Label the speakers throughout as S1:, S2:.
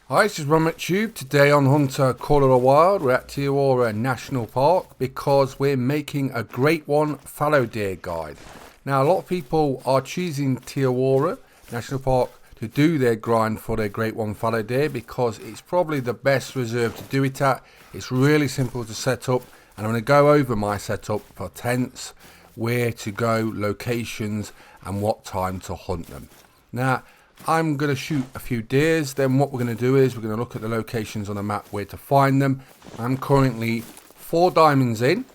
S1: Hi, this is Tube. Today on Hunter Colorado Wild, we're at Te Awaroa National Park because we're making a Great One fallow deer guide. Now, a lot of people are choosing Te Awaroa National Park to do their grind for their Great One fallow deer because it's probably the best reserve to do it at. It's really simple to set up, and I'm going to go over my setup for tents, where to go, locations, and what time to hunt them. Now, I'm going to shoot a few deers, then what we're going to do is we're going to look at the locations on the map where to find them. I'm currently 4 diamonds in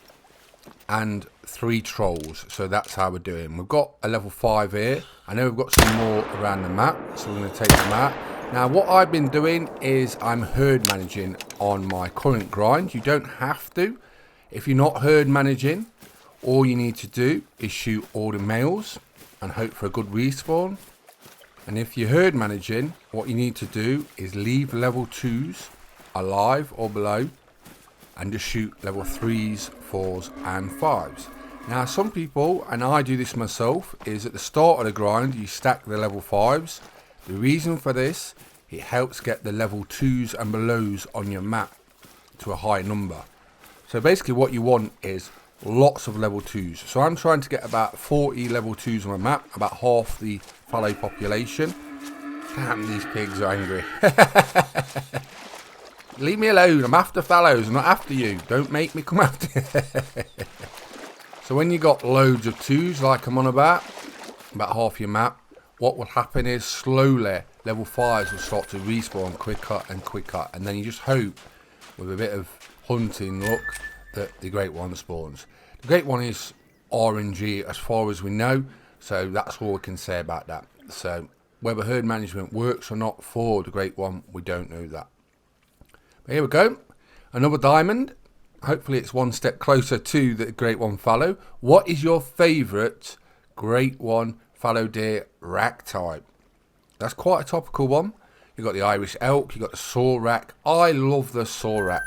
S1: and 3 trolls, so that's how we're doing. We've got a level 5 here. I know we've got some more around the map, so we're going to take them out. Now what I've been doing is I'm herd managing on my current grind. You don't have to. If you're not herd managing, all you need to do is shoot all the males and hope for a good respawn. And if you're herd managing, what you need to do is leave level 2s alive or below and just shoot level 3s, 4s and 5s. Now some people, and I do this myself, is at the start of the grind you stack the level 5s. The reason for this, it helps get the level 2s and belows on your map to a high number. So basically what you want is lots of level 2s. So I'm trying to get about 40 level 2s on my map, about half the fallow population. Damn, these pigs are angry. Leave me alone, I'm after fallows, I'm not after you. Don't make me come after you. So when you got loads of 2s like I'm on about half your map, what will happen is slowly level 5s will start to respawn quicker and quicker, and then you just hope with a bit of hunting luck that the Great One spawns. The Great One is RNG as far as we know, so that's all we can say about that. So whether herd management works or not for the Great One, we don't know that. But here we go, another diamond. Hopefully it's one step closer to the Great One fallow. What is your favourite Great One fallow deer rack type? That's quite a topical one. You've got the Irish elk, you've got the saw rack. I love the saw rack.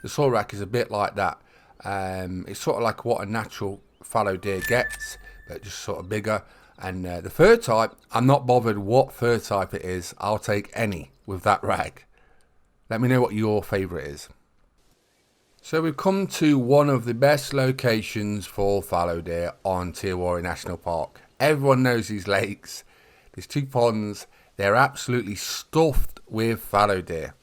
S1: The saw rack is a bit like that. It's sort of like what a natural fallow deer gets, but just sort of bigger. And the fur type, I'm not bothered what fur type it is. I'll take any with that rag. Let me know what your favourite is. So we've come to one of the best locations for fallow deer on Te Awaroa National Park. Everyone knows these lakes. There's 2 ponds. They're absolutely stuffed with fallow deer.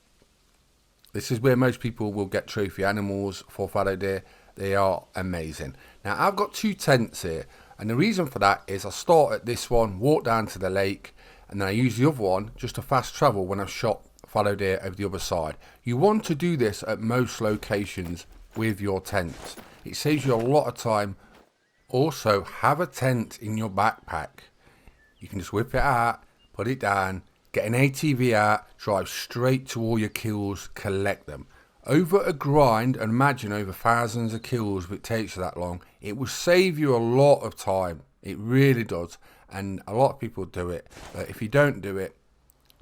S1: This is where most people will get trophy animals for fallow deer. They are amazing. Now I've got 2 tents here, and the reason for that is I start at this one, walk down to the lake, and then I use the other one just to fast travel when I've shot fallow deer over the other side. You want to do this at most locations with your tents. It saves you a lot of time. Also, have a tent in your backpack. You can just whip it out, put it down, get an ATV out, drive straight to all your kills, collect them. Over a grind, and imagine over thousands of kills if it takes you that long, it will save you a lot of time. It really does. And a lot of people do it. But if you don't do it,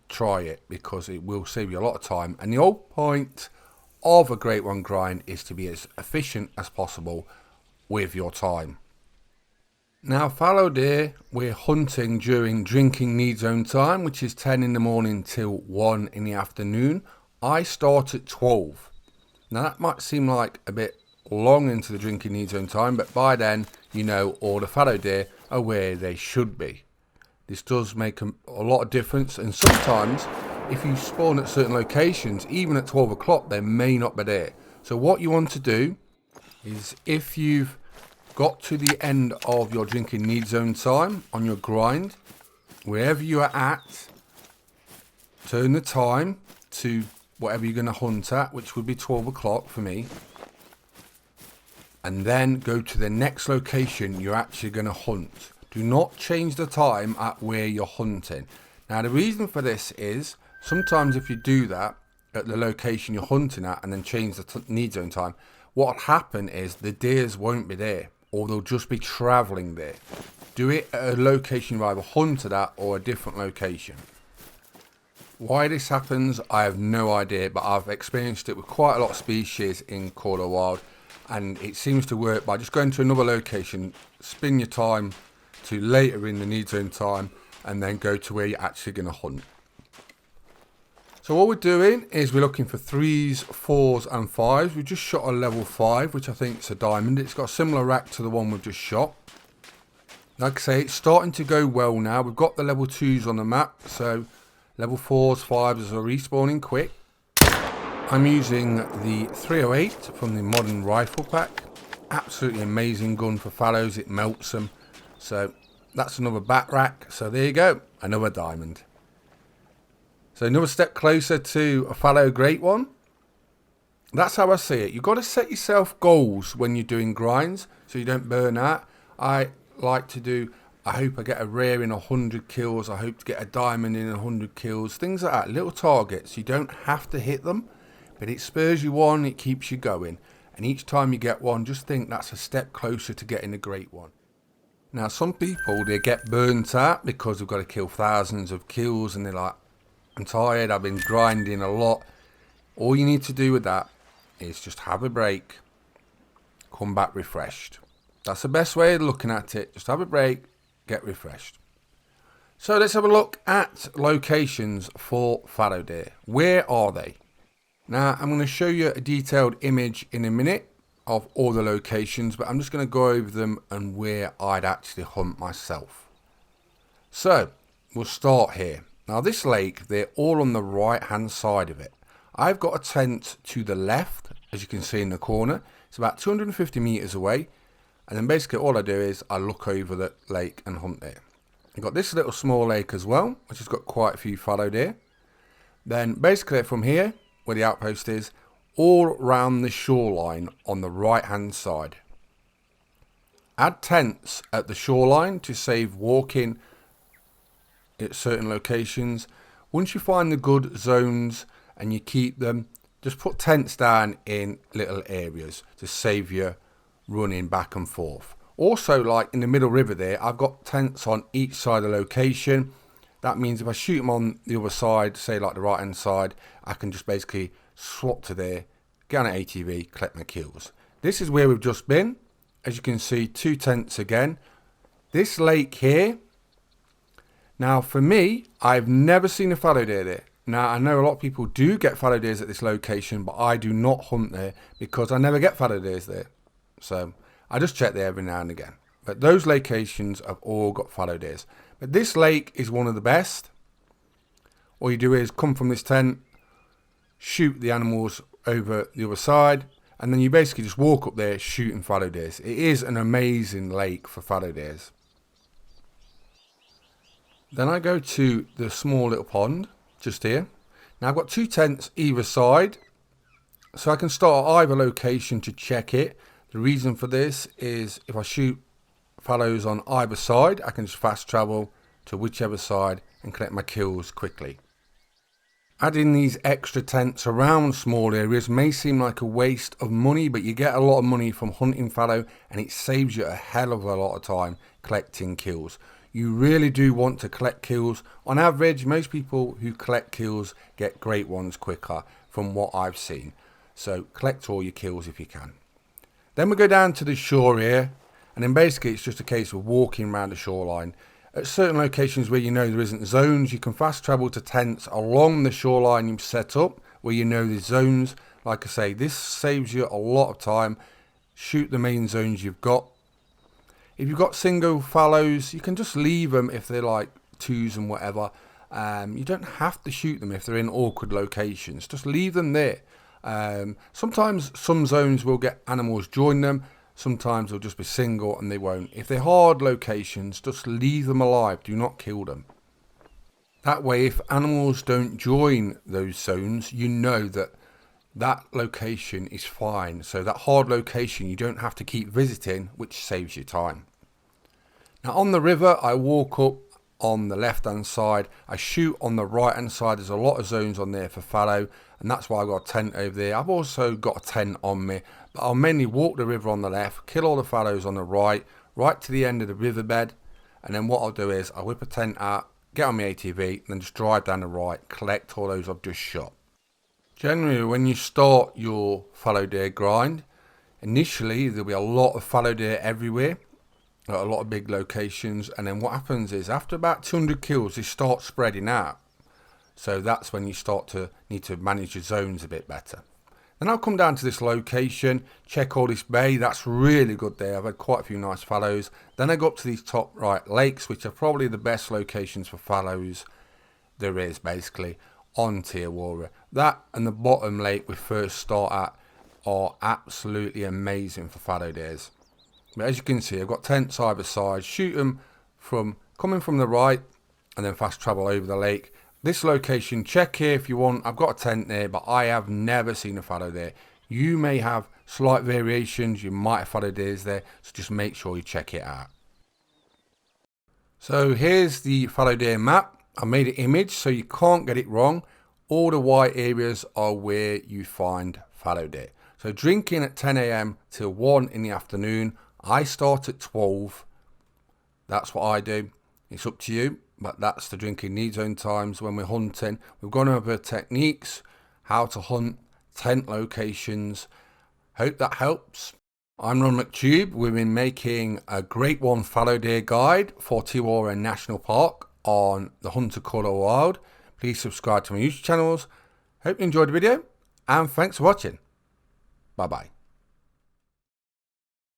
S1: try it, because it will save you a lot of time. And the whole point of a Great One grind is to be as efficient as possible with your time. Now fallow deer, we're hunting during drinking need zone time, which is 10 in the morning till 1 in the afternoon. I start at 12. Now that might seem like a bit long into the drinking need zone time, but by then you know all the fallow deer are where they should be. This does make a lot of difference, and sometimes if you spawn at certain locations, even at 12 o'clock, they may not be there. So what you want to do is, if you've got to the end of your drinking need zone time on your grind, wherever you are at, turn the time to whatever you're going to hunt at, which would be 12 o'clock for me, and then go to the next location you're actually going to hunt. Do not change the time at where you're hunting. Now the reason for this is, sometimes if you do that at the location you're hunting at and then change the need zone time, what will happen is the deers won't be there, or they'll just be travelling there. Do it at a location you either hunted at or a different location. Why this happens, I have no idea, but I've experienced it with quite a lot of species in Colorado Wild, and it seems to work by just going to another location, spin your time to later in the need zone time, and then go to where you're actually going to hunt. So what we're doing is we're looking for 3s, 4s and 5s. We just shot a level 5, which I think is a diamond. It's got a similar rack to the one we've just shot. Like I say, it's starting to go well now. We've got the level 2s on the map, so level 4s, 5s are respawning quick. I'm using the 308 from the modern rifle pack. Absolutely amazing gun for fallows, it melts them. So that's another bat rack. So there you go, another diamond. So another step closer to a fallow great one. That's how I see it. You've got to set yourself goals when you're doing grinds so you don't burn out. I like to do, I hope I get a rare in 100 kills. I hope to get a diamond in 100 kills. Things like that, little targets. You don't have to hit them, but it spurs you on, it keeps you going. And each time you get one, just think that's a step closer to getting a great one. Now some people, they get burnt out because they've got to kill thousands of kills and they're like, I'm tired, I've been grinding a lot. All you need to do with that is just have a break, come back refreshed. That's the best way of looking at it. Just have a break, get refreshed. So let's have a look at locations for fallow deer. Where are they? Now I'm going to show you a detailed image in a minute of all the locations, but I'm just going to go over them and where I'd actually hunt myself. So we'll start here. Now this lake, they're all on the right hand side of it. I've got a tent to the left, as you can see in the corner. It's about 250 meters away. And then basically all I do is I look over the lake and hunt there. I've got this little small lake as well, which has got quite a few fallow deer. Then basically from here, where the outpost is, all around the shoreline on the right hand side. Add tents at the shoreline to save walking at certain locations. Once you find the good zones and you keep them, just put tents down in little areas to save you running back and forth. Also, like in the middle river there, I've got tents on each side of the location. That means if I shoot them on the other side, say like the right hand side, I can just basically swap to there, get on an ATV, collect my kills. This is where we've just been. As you can see, 2 tents again. This lake here, now for me, I've never seen a fallow deer there. Now I know a lot of people do get fallow deers at this location, but I do not hunt there because I never get fallow deers there. So I just check there every now and again. But those locations have all got fallow deers. But this lake is one of the best. All you do is come from this tent, shoot the animals over the other side, and then you basically just walk up there shooting fallow deers. It is an amazing lake for fallow deers. Then I go to the small little pond just here. Now I've got 2 tents either side, so I can start at either location to check it. The reason for this is if I shoot fallows on either side, I can just fast travel to whichever side and collect my kills quickly. Adding these extra tents around small areas may seem like a waste of money, but you get a lot of money from hunting fallow and it saves you a hell of a lot of time collecting kills. You really do want to collect kills. On average, most people who collect kills get great ones quicker from what I've seen. So collect all your kills if you can. Then we go down to the shore here, and then basically it's just a case of walking around the shoreline. At certain locations where you know there isn't zones, you can fast travel to tents along the shoreline you've set up where you know there's zones. Like I say, this saves you a lot of time. Shoot the main zones you've got. If you've got single fallows, you can just leave them if they're like 2s and whatever. You don't have to shoot them if they're in awkward locations. Just leave them there. Sometimes some zones will get animals join them. Sometimes they'll just be single and they won't. If they're hard locations, just leave them alive. Do not kill them. That way, if animals don't join those zones, you know that that location is fine. So that hard location you don't have to keep visiting, which saves you time. Now on the river, I walk up on the left hand side. I shoot on the right hand side. There's a lot of zones on there for fallow, and that's why I've got a tent over there. I've also got a tent on me, but I'll mainly walk the river on the left, kill all the fallows on the right to the end of the riverbed, and then what I'll do is I'll whip a tent out, get on my ATV, and then just drive down the right, collect all those I've just shot. Generally, when you start your fallow deer grind, initially there'll be a lot of fallow deer everywhere, a lot of big locations, and then what happens is after about 200 kills they start spreading out. So that's when you start to need to manage your zones a bit better. Then I'll come down to this location, check all this bay. That's really good there. I've had quite a few nice fallows. Then I go up to these top right lakes, which are probably the best locations for fallows there is, basically, on Te Awaroa. That and the bottom lake we first start at are absolutely amazing for fallow days. But as you can see, I've got tents either side. Shoot them coming from the right and then fast travel over the lake. This location, check here if you want. I've got a tent there, but I have never seen a fallow there. You may have slight variations. You might have fallow deers there, so just make sure you check it out. So here's the fallow deer map. I made an image so you can't get it wrong. All the white areas are where you find fallow deer. So drinking at 10 AM till 1 in the afternoon. I start at 12. That's what I do. It's up to you, but that's the drinking need zone times when we're hunting. We've gone over techniques, how to hunt, tent locations. Hope that helps. I'm Ron McTube. We've been making a Grade 1 fallow deer guide for Te Awaroa National Park on the Hunter Colour Wild. Please subscribe to my YouTube channels. Hope you enjoyed the video, and thanks for watching. Bye bye.